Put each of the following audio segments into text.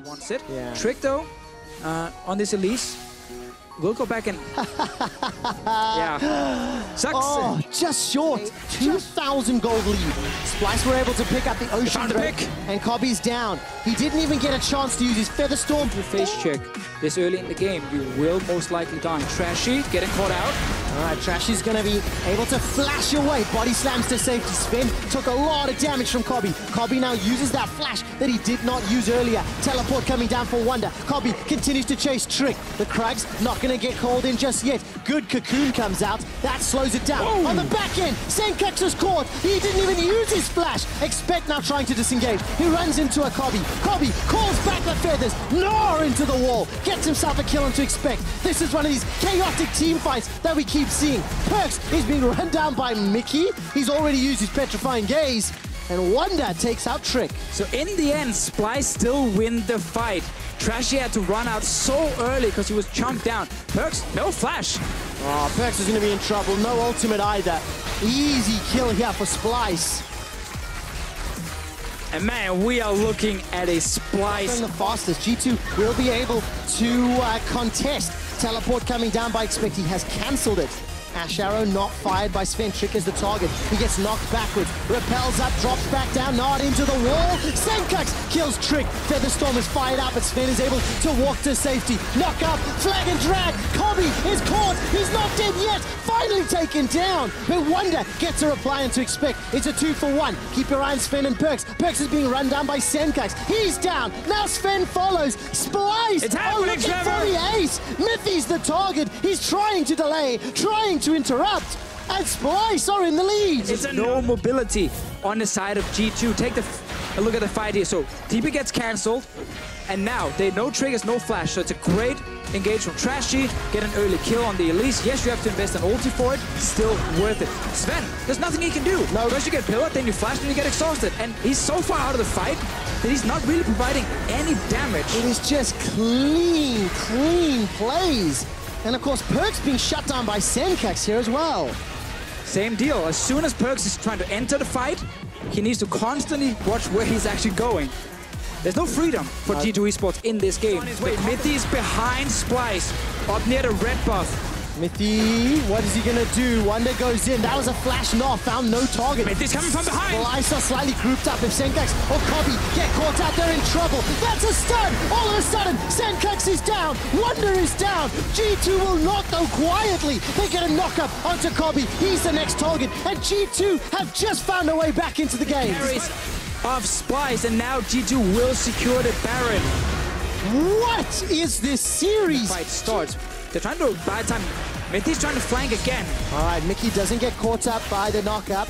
wants it. Yeah. Trick though, on this Elise, we'll go back and yeah, sucks. Oh, just short. 2,000 gold lead. Splice were able to pick up the Ocean Drake, and Cobby's down. He didn't even get a chance to use his Feather Storm. You face check this early in the game, you will most likely die. Trashy getting caught out. All right, Trashy's gonna be able to flash away. Body slams to safety. Sven took a lot of damage from Cobby. Cobby now uses that flash that he did not use earlier. Teleport coming down for Wonder. Cobby continues to chase Trick. The Krug's not gonna get called in just yet. Good Cocoon comes out. That slows it down. Whoa. On the back end, Senkax is caught. He didn't even use his flash. Expect now trying to disengage. He runs into a Cobby. Cobby calls back the feathers. Gnaw into the wall. Gets himself a kill onto Expect. This is one of these chaotic team fights that we keep seeing. Perks is being run down by Mickey. He's already used his Petrifying Gaze. And Wonder takes out Trick. So in the end, Splice still win the fight. Trashy had to run out so early because he was chunked down. Perks, no flash. Oh, Perks is going to be in trouble. No ultimate either. Easy kill here for Splice. And man, we are looking at a Splice. The fastest. G2 will be able to contest. Teleport coming down by Expect. He has cancelled it. Ash Arrow not fired by Sven. Trick as the target. He gets knocked backwards. Repels up, drops back down, not into the wall. Senkax kills Trick. Featherstorm is fired out, but Sven is able to walk to safety. Knock up, flag and drag. Cobby is caught. He's not dead yet. Finally taken down. But Wonder gets a reply and to Expect. It's a 2-for-1. Keep your eye on Sven and Perks. Perks is being run down by Senkax. He's down. Now Sven follows. Splice. It's happening, looking for the ace. Mithy's the target. He's trying to delay, trying to interrupt, and Splice are in the lead. It's no mobility on the side of G2. Take a look at the fight here. So TP gets cancelled, and now they no triggers, no flash. So it's a great engage from Trashy. Get an early kill on the Elise. Yes, you have to invest an ulti for it. Still worth it. Sven, there's nothing he can do. No. First you get pillared, then you flash, then you get exhausted. And he's so far out of the fight that he's not really providing any damage. It is just clean plays. And of course, Perks being shut down by Senkax here as well. Same deal. As soon as Perks is trying to enter the fight, he needs to constantly watch where he's actually going. There's no freedom for G2 Esports in this game. Mithy is behind Splice, up near the red buff. Mithy, what is he gonna do? Wonder goes in. That was a flash knock, found no target. Mithy's coming from behind. Splice are slightly grouped up. If Senkax or Cobby get caught out, they're in trouble. That's a stun. All of a sudden, Senkax is down. Wonder is down. G2 will not go quietly. They get a knock up onto Cobby. He's the next target. And G2 have just found a way back into the game. Carries of Splice, and now G2 will secure the Baron. What is this series? The fight starts. They're trying to buy time. Mithy's trying to flank again. All right, Mickey doesn't get caught up by the knock-up.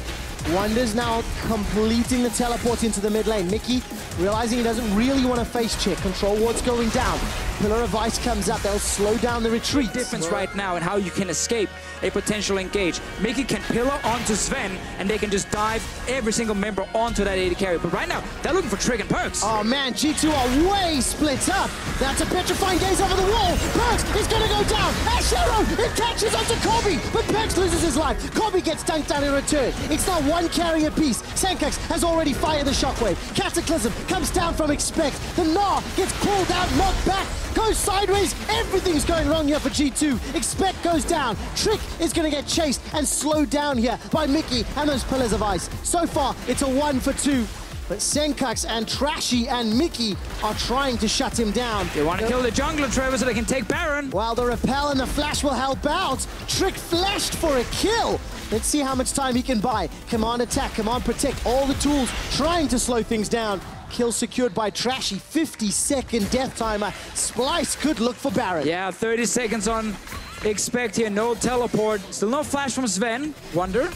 Wonder's now completing the teleport into the mid lane. Mickey realizing he doesn't really want to face check. Control ward's going down. Pillar of Ice comes up. They'll slow down the retreat. Difference right now in how you can escape a potential engage. Mickey can pillar onto Sven, and they can just dive every single member onto that AD carry. But right now, they're looking for Trick and Perks. Oh man, G2 are way split up. That's a Petrifying Gaze over the wall. Perks is going to go down. Ash Arrow, it catches onto Cobby, but Perks loses his life. Cobby gets dunked down in return. It's not one carry apiece. Senkax has already fired the shockwave. Cataclysm comes down from Expect. The Gnaw gets pulled out, knocked back, goes sideways. Everything's going wrong here for G2. Expect goes down. Trick is going to get chased and slowed down here by Mickey and those Pillars of Ice. So far, it's a 1-for-2. But Senkax and Trashy and Mickey are trying to shut him down. They want to kill the jungler, Trevor, so they can take Baron. While the Repel and the Flash will help out. Trick flashed for a kill. Let's see how much time he can buy. Command attack, command protect, all the tools trying to slow things down. Kill secured by Trashy, 50-second death timer. Splice could look for Baron. Yeah, 30 seconds on Expect here, no teleport. Still no flash from Sven. Wonder.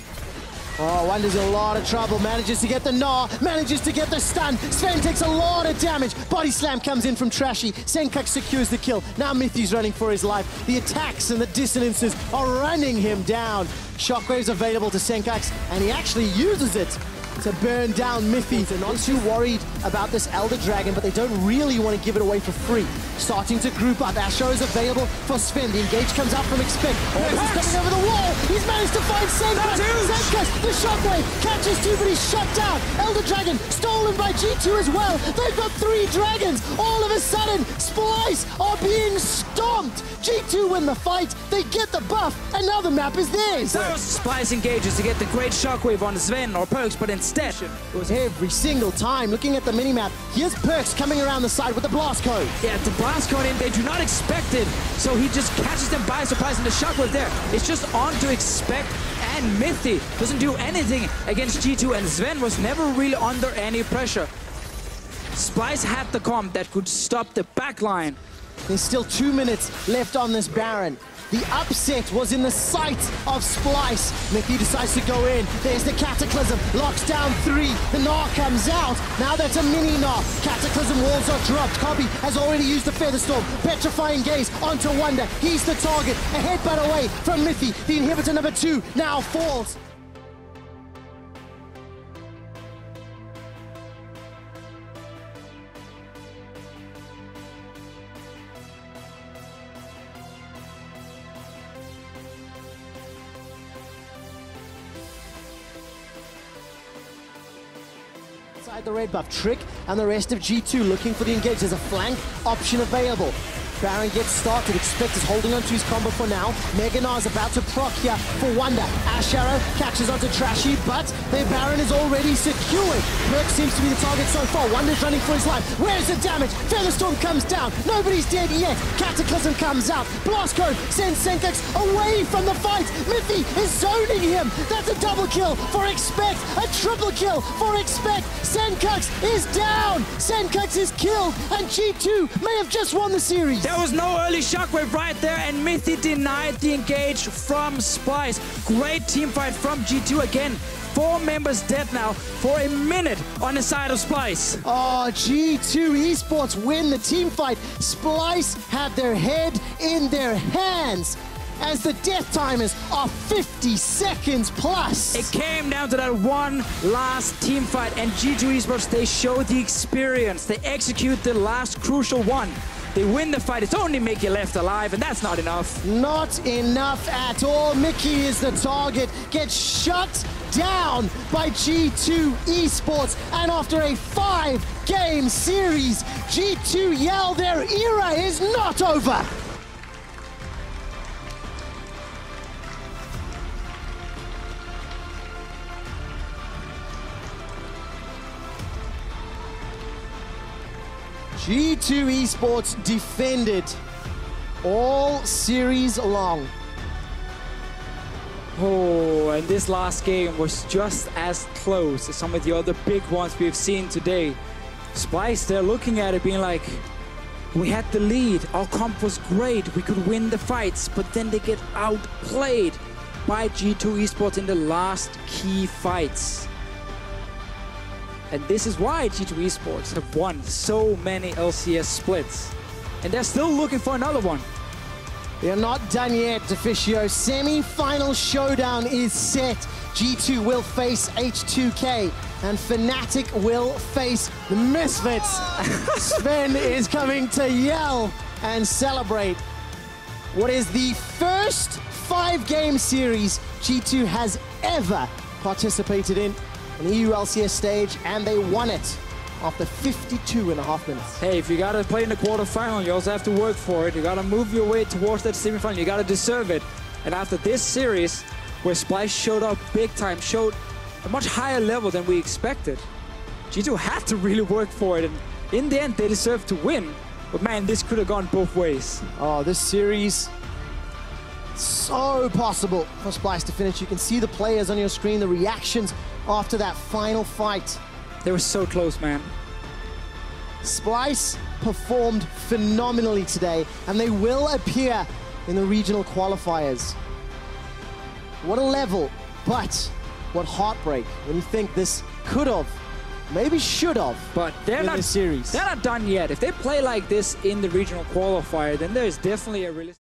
Oh, Wonder's in a lot of trouble. Manages to get the gnaw, manages to get the stun. Sven takes a lot of damage. Body slam comes in from Trashy. Senkax secures the kill. Now Mithy's running for his life. The attacks and the dissonances are running him down. Shockwave's available to Senkax, and he actually uses it to burn down Mithy. They're not too worried about this Elder Dragon, but they don't really want to give it away for free. Starting to group up. Asher is available for Sven. The engage comes out from Expect. Perks is coming over the wall. He's managed to find Senkus. Senkus, the shockwave, catches two, but he's shut down. Elder Dragon stolen by G2 as well. They've got 3 dragons. All of a sudden, Splice are being stomped. G2 win the fight. They get the buff, and now the map is theirs. So Splice engages to get the great shockwave on Sven or Perks, but instead it was every single time. Looking at the minimap, here's Perks coming around the side with the blast code. Yeah, the blast code in, they do not expect it, so he just catches them by surprise, and the shockwave there. It's just on to Expect, and Mythy doesn't do anything against G2, and Sven was never really under any pressure. Splice had the comp that could stop the backline. There's still 2 minutes left on this Baron. The upset was in the sight of Splice. Mythy decides to go in. There's the Cataclysm. Locks down 3. The Gnar comes out. Now that's a mini Gnar. Cataclysm walls are dropped. Kobe has already used the Featherstorm. Petrifying Gaze onto Wonder. He's the target. A headbutt away from Mythy. The inhibitor number 2 now falls. Inside the red buff, Trick and the rest of G2 looking for the engage. There's a flank option available. Baron gets started. Expect is holding on to his combo for now. Mega Gnar is about to proc here for Wonder. Ash Arrow catches onto Trashy, but their Baron is already secured. Perk seems to be the target so far. Wonder's running for his life. Where's the damage? Featherstorm comes down. Nobody's dead yet. Cataclysm comes out. Blast Code sends Senkus away from the fight. Mythy is zoning him. That's a double kill for Expect. A triple kill for Expect. Senkus is down. Senkus is killed, and G2 may have just won the series. There was no early shockwave right there, and Mythy denied the engage from Splice. Great team fight from G2 again. 4 members dead now for a minute on the side of Splice. Oh, G2 Esports win the team fight. Splice had their head in their hands, as the death timers are 50 seconds plus. It came down to that one last team fight, and G2 Esports, they show the experience. They execute the last crucial one. They win the fight. It's only Mickey left alive, and that's not enough. Not enough at all. Mickey is the target, gets shut down by G2 Esports, and after a 5-game series, G2 yell their era is not over. G2 Esports defended all series long. Oh, and this last game was just as close as some of the other big ones we've seen today. Splice, they're looking at it being like, we had the lead, our comp was great, we could win the fights, but then they get outplayed by G2 Esports in the last key fights. And this is why G2 Esports have won so many LCS splits. And they're still looking for another one. They're not done yet, Deficio. Semi-final showdown is set. G2 will face H2K, and Fnatic will face the Misfits. Sven is coming to yell and celebrate what is the first 5-game series G2 has ever participated in on the EU LCS stage, and they won it after 52.5 minutes. Hey, if you gotta play in the quarterfinal, you also have to work for it. You gotta move your way towards that semifinal. You gotta deserve it. And after this series, where Splice showed up big time, showed a much higher level than we expected, G2 had to really work for it. And in the end, they deserved to win. But man, this could have gone both ways. Oh, this series, so possible for Splice to finish. You can see the players on your screen, the reactions after that final fight. They were so close, man. Splice performed phenomenally today, and they will appear in the regional qualifiers. What a level, but what heartbreak when you think this could have, maybe should have, but they're not this series. They're not done yet. If they play like this in the regional qualifier, then there's definitely a realistic